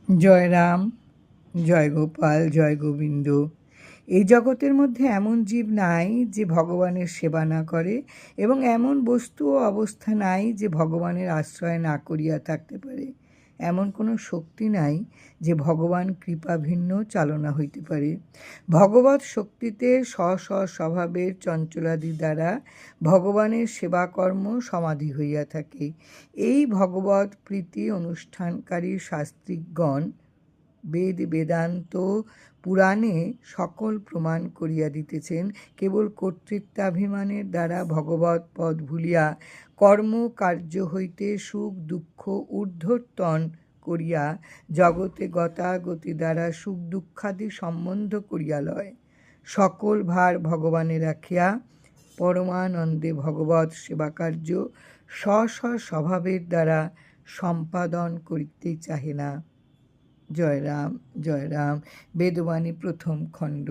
জয় রাম, জয় গোপাল, জয় গোবিন্দ। এই জগতের মধ্যে এমন জীব নাই যে ভগবানের সেবা না করে, এবং এমন বস্তু ও অবস্থা নাই যে ভগবানের আশ্রয় না করিয়া থাকতে পারে। এমন কোনো শক্তি নাই যে ভগবান কৃপাভিন্ন চালনা হইতে পারে। ভগবৎ শক্তিতে স্বস্বভাবের চঞ্চলাদি দ্বারা ভগবানের সেবাকর্ম সমাধি হইয়া থাকে। এই ভগবৎ প্রীতি অনুষ্ঠানকারী শাস্ত্রিকগণ বেদ বেদান্ত পুরাণে সকল প্রমাণ করিয়া দিতেছেন। কেবল কর্তৃত্বাভিমানের দ্বারা ভগবৎ পদ ভুলিয়া কর্ম কার্য হইতে সুখ দুঃখ ঊর্ধ্বতন করিয়া জগতে গতাগতি দ্বারা সুখ দুঃখাদি সম্বন্ধ করিয়া লয়। সকল ভার ভগবানে রাখিয়া পরমানন্দে ভগবৎ সেবাকার্য স্বস্বভাবের দ্বারা সম্পাদন করিতে চাহে না। জয় রাম, জয় রাম। বেদবাণী প্রথম খণ্ড।